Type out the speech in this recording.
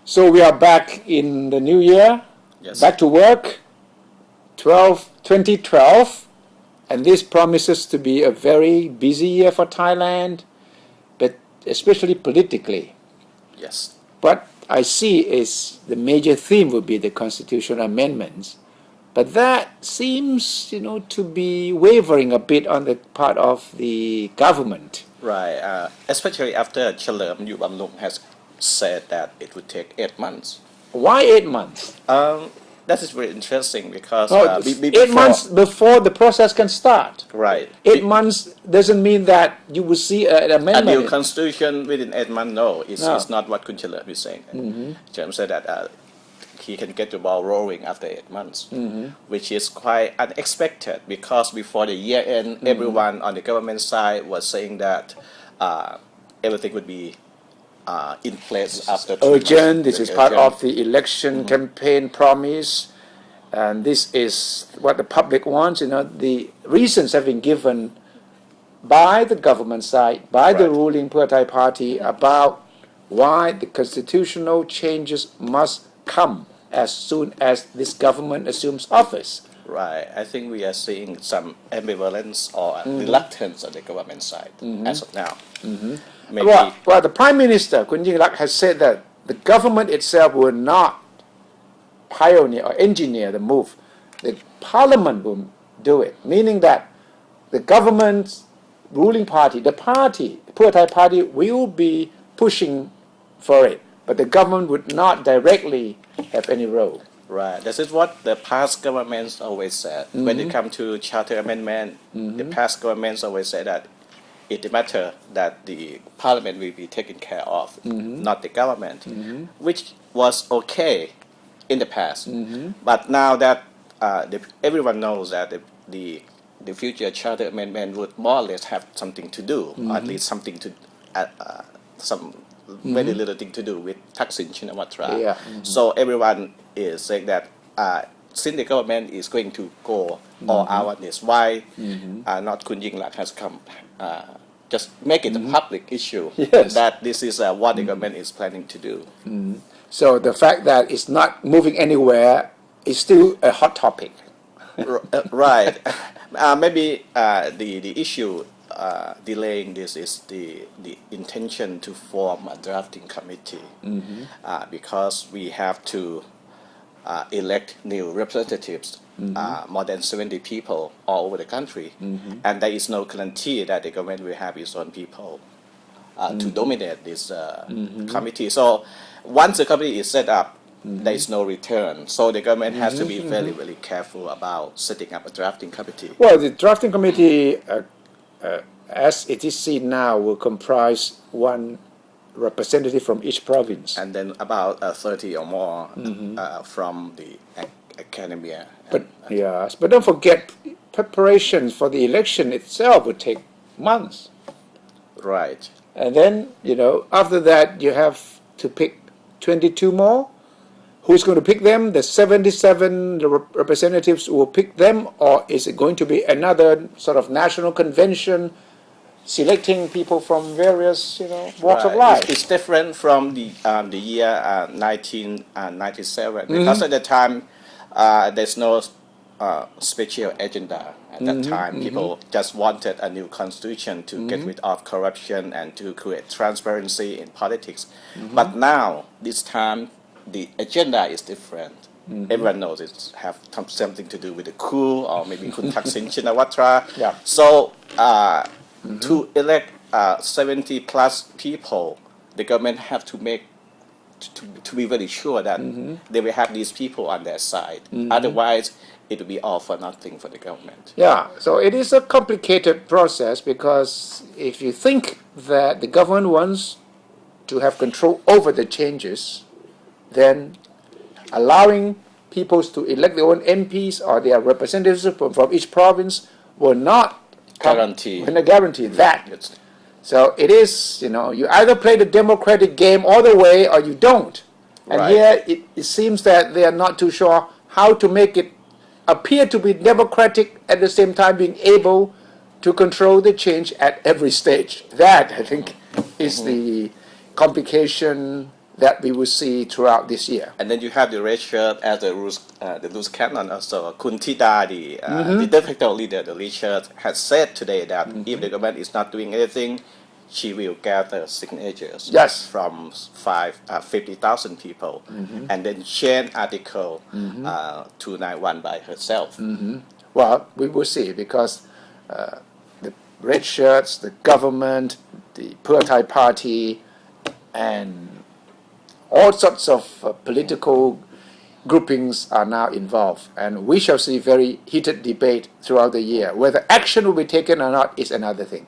So we are back in the new year, Yes. back to work, 2012, and this promises to be a very busy year for Thailand, but especially politically. Yes. What I see is the major theme would be the constitutional amendments, but that seems, to be wavering a bit on the part of the government. Right. Especially after Chalerm Yubamlung has said that it would take 8 months. Why 8 months? That is very interesting because Oh, before, 8 months before the process can start. Right. 8 months doesn't mean that you will see an A amendment. new constitution within 8 months. No, it's not what Kun Chalerm is saying. Chalerm said that he can get the ball rolling after 8 months, which is quite unexpected because before the year end, everyone on the government side was saying that everything would be in place after 2 months. Urgent. This is part Urgent. of the election campaign promise, and this is what the public wants. The reasons have been given by the government side, by the Right. ruling Pheu Thai party about why the constitutional changes must come as soon as this government assumes office. Right. I think we are seeing some ambivalence or reluctance on the government side as of now. Maybe Well, the Prime Minister, Kun Yingluck, has said that the government itself will not pioneer or engineer the move. The Parliament will do it, meaning that the government's ruling party, the Pheu Thai party, will be pushing for it, but the government would not directly have any role. Right. This is what the past governments always said. When it comes to charter amendment, the past governments always said that it matters that the parliament will be taken care of, not the government, which was okay in the past. But now that everyone knows that the future charter amendment would more or less have something to do, or at least something to some very little thing to do with Thaksin Shinawatra. Yeah. So everyone is saying that since the government is going to go all out on this, why not Kun Yingluck has come just make it a public issue Yes. that this is what the government is planning to do. So the fact that it's not moving anywhere is still a hot topic. Right. Maybe the issue delaying this is the intention to form a drafting committee because we have to elect new representatives, more than 70 people all over the country, and there is no guarantee that the government will have its own people to dominate this committee. So once the committee is set up, there is no return. So the government has to be very, very careful about setting up a drafting committee. Well, the drafting committee, as it is seen now, will comprise one representative from each province. And then about 30 or more from the academia. But yes, but don't forget, preparations for the election itself would take months. Right. And then, after that, you have to pick 22 more. Who's going to pick them? The 77 representatives will pick them, or is it going to be another sort of national convention selecting people from various, walks of life? It's different from the year 1997 because at the time there's no special agenda. At that time, people just wanted a new constitution to get rid of corruption and to create transparency in politics. But now, this time, the agenda is different. Everyone knows it have something to do with the coup or maybe Kun Thaksin Shinawatra. Yeah. So to elect 70 plus people, the government have to make to be very sure that they will have these people on their side. Otherwise, it will be all for nothing for the government. Yeah, so it is a complicated process because if you think that the government wants to have control over the changes, then allowing people to elect their own MPs or their representatives from each province will not Guarantee. guarantee that. It's- So it is, you either play the democratic game all the way or you don't. And Right. here it seems that they are not too sure how to make it appear to be democratic at the same time being able to control the change at every stage. That, I think, is the complication that we will see throughout this year. And then you have the red shirt as the loose cannon also. Kun Thida, the de facto leader, the red shirt, has said today that if the government is not doing anything, she will gather signatures Yes. from 50,000 people and then change Article 291 by herself. Well, we will see, because the red shirts, the government, the Pheu Thai party, and all sorts of political groupings are now involved, and we shall see very heated debate throughout the year. Whether action will be taken or not is another thing.